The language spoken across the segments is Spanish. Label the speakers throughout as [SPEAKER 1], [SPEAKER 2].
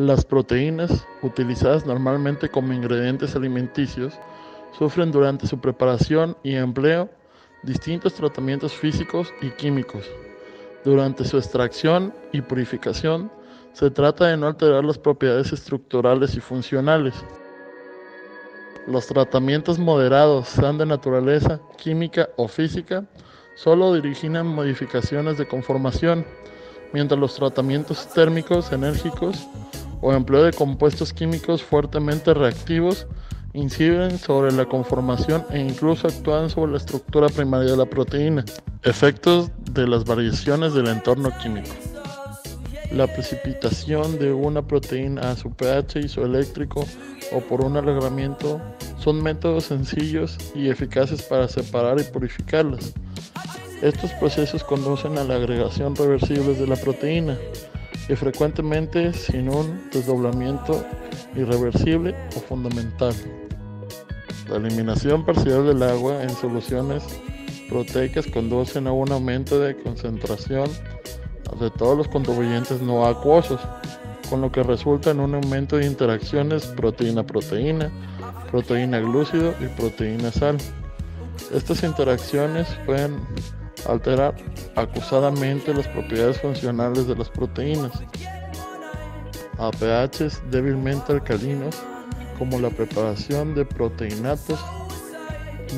[SPEAKER 1] Las proteínas, utilizadas normalmente como ingredientes alimenticios, sufren durante su preparación y empleo distintos tratamientos físicos y químicos. Durante su extracción y purificación, se trata de no alterar las propiedades estructurales y funcionales. Los tratamientos moderados, sean de naturaleza química o física, solo originan modificaciones de conformación, mientras los tratamientos térmicos enérgicos o empleo de compuestos químicos fuertemente reactivos inciden sobre la conformación e incluso actúan sobre la estructura primaria de la proteína. Efectos de las variaciones del entorno químico. La precipitación de una proteína a su pH isoeléctrico o por un alargamiento son métodos sencillos y eficaces para separar y purificarlas. Estos procesos conducen a la agregación reversible de la proteína y frecuentemente sin un desdoblamiento irreversible o fundamental. La eliminación parcial del agua en soluciones proteicas conducen a un aumento de concentración de todos los contribuyentes no acuosos, con lo que resulta en un aumento de interacciones proteína-proteína, proteína-glúcido y proteína-sal. Estas interacciones pueden alterar acusadamente las propiedades funcionales de las proteínas a pHs débilmente alcalinos, como la preparación de proteinatos.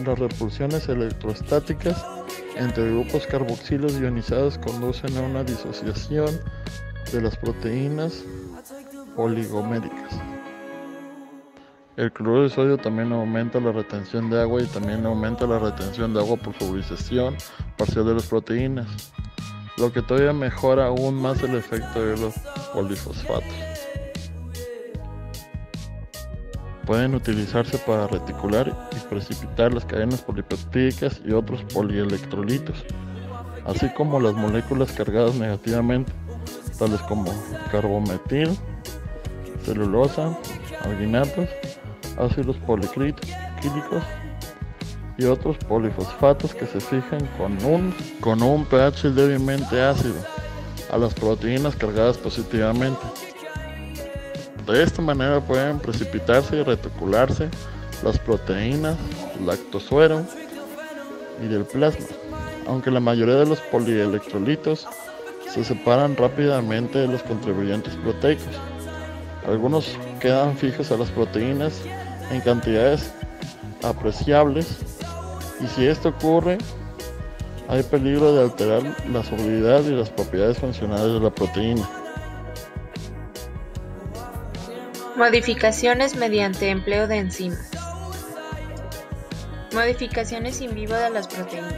[SPEAKER 1] Las repulsiones electrostáticas entre grupos carboxilos ionizados conducen a una disociación de las proteínas oligoméricas. El cloruro de sodio también aumenta la retención de agua y también aumenta la retención de agua por fluorización parcial de las proteínas, lo que todavía mejora aún más el efecto de los polifosfatos. Pueden utilizarse para reticular y precipitar las cadenas polipeptídicas y otros polielectrolitos, así como las moléculas cargadas negativamente, tales como carbometil, celulosa, alginatos, ácidos policlínicos y otros polifosfatos que se fijan con un pH levemente ácido a las proteínas cargadas positivamente. De esta manera pueden precipitarse y reticularse las proteínas, lactosuero y del plasma, aunque la mayoría de los polielectrolitos se separan rápidamente de los contribuyentes proteicos. Algunos quedan fijos a las proteínas en cantidades apreciables, y si esto ocurre, hay peligro de alterar la solubilidad y las propiedades funcionales de la proteína.
[SPEAKER 2] Modificaciones mediante empleo de enzimas. Modificaciones in vivo de las proteínas.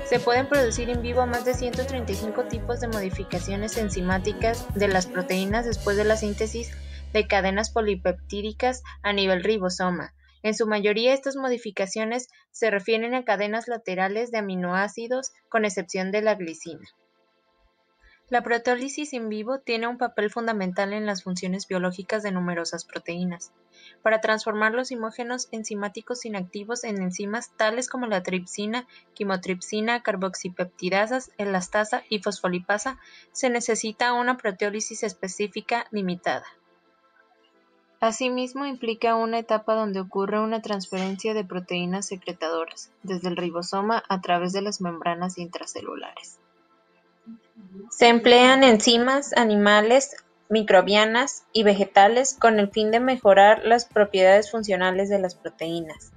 [SPEAKER 2] Se pueden producir in vivo más de 135 tipos de modificaciones enzimáticas de las proteínas después de la síntesis de cadenas polipeptídicas a nivel ribosoma. En su mayoría, estas modificaciones se refieren a cadenas laterales de aminoácidos, con excepción de la glicina. La proteólisis in vivo tiene un papel fundamental en las funciones biológicas de numerosas proteínas, para transformar los imógenos enzimáticos inactivos en enzimas tales como la tripsina, quimotripsina, carboxipeptidasas, elastasa y fosfolipasa. Se necesita una proteólisis específica limitada. Asimismo, implica una etapa donde ocurre una transferencia de proteínas secretadoras, desde el ribosoma a través de las membranas intracelulares. Se emplean enzimas animales, microbianas y vegetales con el fin de mejorar las propiedades funcionales de las proteínas.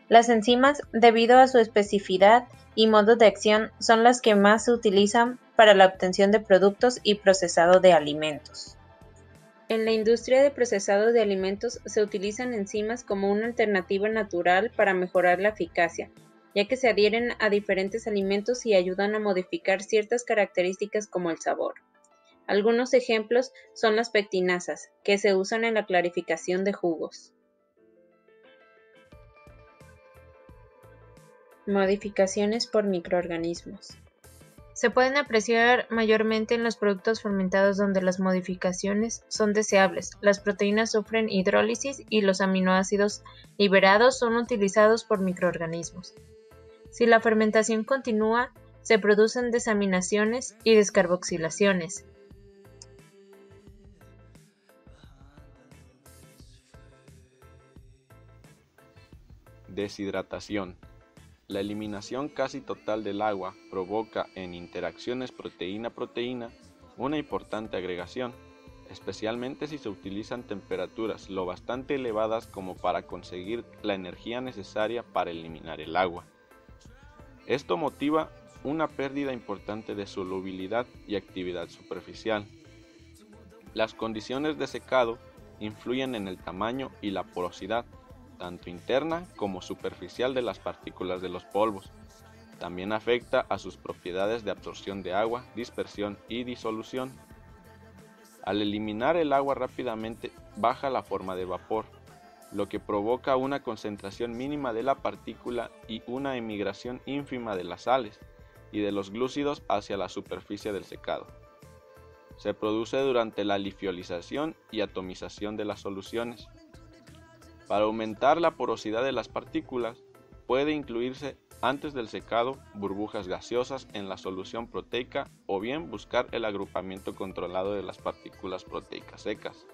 [SPEAKER 2] Las enzimas, debido a su especificidad y modo de acción, son las que más se utilizan para la obtención de productos y procesado de alimentos. En la industria de procesado de alimentos se utilizan enzimas como una alternativa natural para mejorar la eficacia, ya que se adhieren a diferentes alimentos y ayudan a modificar ciertas características como el sabor. Algunos ejemplos son las pectinasas, que se usan en la clarificación de jugos. Modificaciones por microorganismos. Se pueden apreciar mayormente en los productos fermentados donde las modificaciones son deseables. Las proteínas sufren hidrólisis y los aminoácidos liberados son utilizados por microorganismos. Si la fermentación continúa, se producen desaminaciones y descarboxilaciones.
[SPEAKER 3] Deshidratación. La eliminación casi total del agua provoca en interacciones proteína-proteína una importante agregación, especialmente si se utilizan temperaturas lo bastante elevadas como para conseguir la energía necesaria para eliminar el agua. Esto motiva una pérdida importante de solubilidad y actividad superficial. Las condiciones de secado influyen en el tamaño y la porosidad, tanto interna como superficial de las partículas de los polvos. También afecta a sus propiedades de absorción de agua, dispersión y disolución. Al eliminar el agua rápidamente baja la forma de vapor, lo que provoca una concentración mínima de la partícula y una emigración ínfima de las sales y de los glúcidos hacia la superficie del secado. Se produce durante la lifiolización y atomización de las soluciones. Para aumentar la porosidad de las partículas, puede incluirse antes del secado burbujas gaseosas en la solución proteica o bien buscar el agrupamiento controlado de las partículas proteicas secas.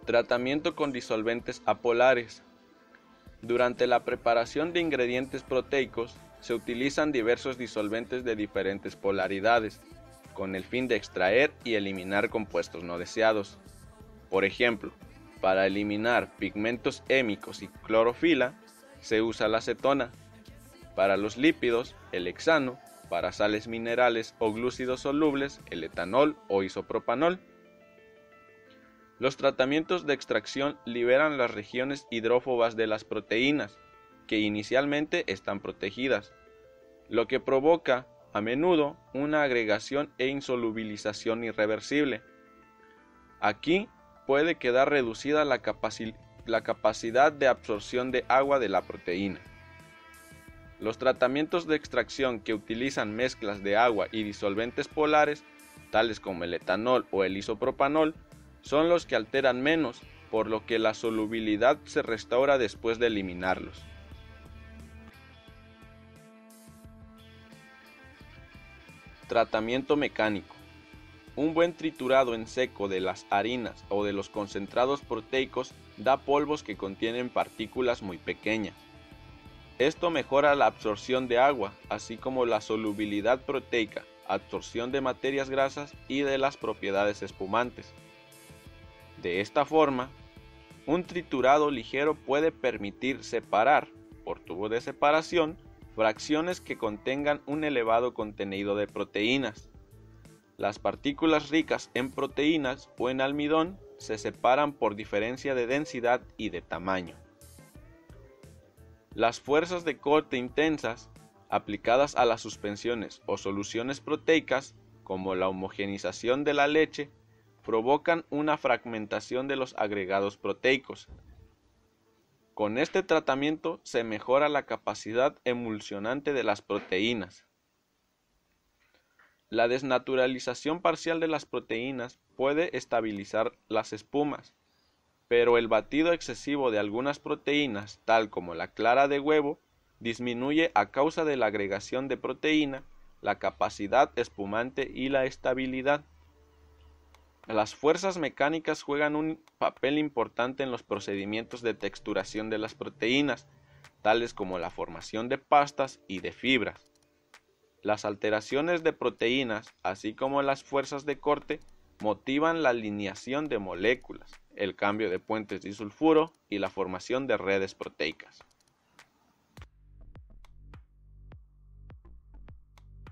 [SPEAKER 3] Tratamiento con disolventes apolares. Durante la preparación de ingredientes proteicos, se utilizan diversos disolventes de diferentes polaridades, con el fin de extraer y eliminar compuestos no deseados. Por ejemplo, para eliminar pigmentos hémicos y clorofila, se usa la acetona. Para los lípidos, el hexano. Para sales minerales o glúcidos solubles, el etanol o isopropanol. Los tratamientos de extracción liberan las regiones hidrófobas de las proteínas, que inicialmente están protegidas, lo que provoca, a menudo, una agregación e insolubilización irreversible. Aquí puede quedar reducida la capacidad de absorción de agua de la proteína. Los tratamientos de extracción que utilizan mezclas de agua y disolventes polares, tales como el etanol o el isopropanol, son los que alteran menos, por lo que la solubilidad se restaura después de eliminarlos. Tratamiento mecánico. Un buen triturado en seco de las harinas o de los concentrados proteicos da polvos que contienen partículas muy pequeñas. Esto mejora la absorción de agua, así como la solubilidad proteica, absorción de materias grasas y de las propiedades espumantes. De esta forma, un triturado ligero puede permitir separar, por tubo de separación, fracciones que contengan un elevado contenido de proteínas. Las partículas ricas en proteínas o en almidón se separan por diferencia de densidad y de tamaño. Las fuerzas de corte intensas, aplicadas a las suspensiones o soluciones proteicas, como la homogenización de la leche, provocan una fragmentación de los agregados proteicos. Con este tratamiento se mejora la capacidad emulsionante de las proteínas. La desnaturalización parcial de las proteínas puede estabilizar las espumas, pero el batido excesivo de algunas proteínas, tal como la clara de huevo, disminuye a causa de la agregación de proteína, la capacidad espumante y la estabilidad. Las fuerzas mecánicas juegan un papel importante en los procedimientos de texturación de las proteínas, tales como la formación de pastas y de fibras. Las alteraciones de proteínas, así como las fuerzas de corte, motivan la alineación de moléculas, el cambio de puentes disulfuro y la formación de redes proteicas.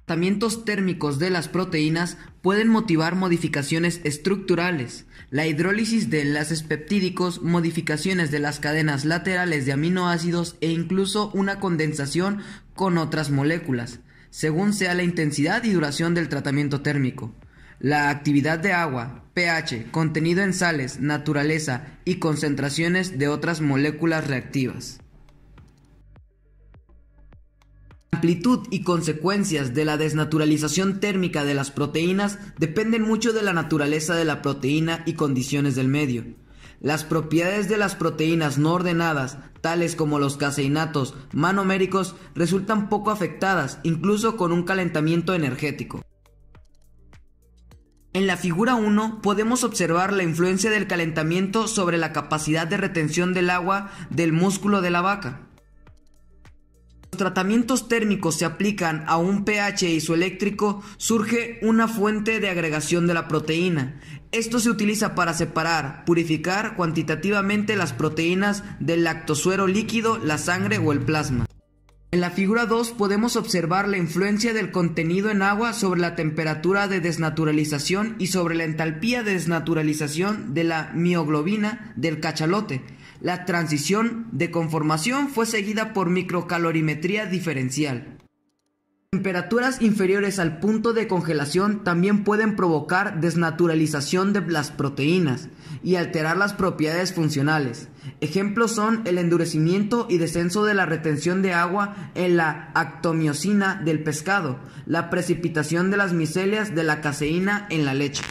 [SPEAKER 4] Tratamientos térmicos de las proteínas pueden motivar modificaciones estructurales, la hidrólisis de enlaces peptídicos, modificaciones de las cadenas laterales de aminoácidos e incluso una condensación con otras moléculas, según sea la intensidad y duración del tratamiento térmico. La actividad de agua, pH, contenido en sales, naturaleza y concentraciones de otras moléculas reactivas. La amplitud y consecuencias de la desnaturalización térmica de las proteínas dependen mucho de la naturaleza de la proteína y condiciones del medio. Las propiedades de las proteínas no ordenadas, tales como los caseinatos monoméricos, resultan poco afectadas, incluso con un calentamiento energético. En la figura 1 podemos observar la influencia del calentamiento sobre la capacidad de retención del agua del músculo de la vaca. Los tratamientos térmicos se aplican a un pH isoeléctrico, surge una fuente de agregación de la proteína. Esto se utiliza para separar, purificar cuantitativamente las proteínas del lactosuero líquido, la sangre o el plasma. En la figura 2 podemos observar la influencia del contenido en agua sobre la temperatura de desnaturalización y sobre la entalpía de desnaturalización de la mioglobina del cachalote. La transición de conformación fue seguida por microcalorimetría diferencial. Temperaturas inferiores al punto de congelación también pueden provocar desnaturalización de las proteínas y alterar las propiedades funcionales. Ejemplos son el endurecimiento y descenso de la retención de agua en la actomiosina del pescado, la precipitación de las micelias de la caseína en la leche.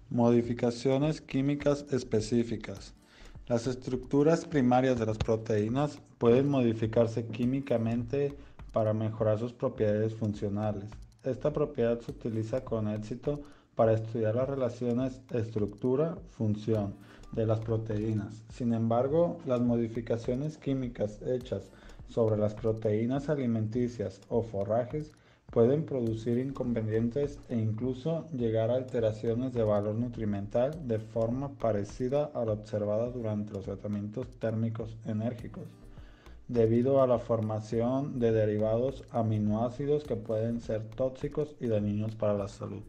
[SPEAKER 5] Modificaciones químicas específicas. Las estructuras primarias de las proteínas pueden modificarse químicamente para mejorar sus propiedades funcionales. Esta propiedad se utiliza con éxito para estudiar las relaciones estructura-función de las proteínas. Sin embargo, las modificaciones químicas hechas sobre las proteínas alimenticias o forrajes pueden producir inconvenientes e incluso llegar a alteraciones de valor nutrimental de forma parecida a la observada durante los tratamientos térmicos enérgicos, debido a la formación de derivados aminoácidos que pueden ser tóxicos y dañinos para la salud.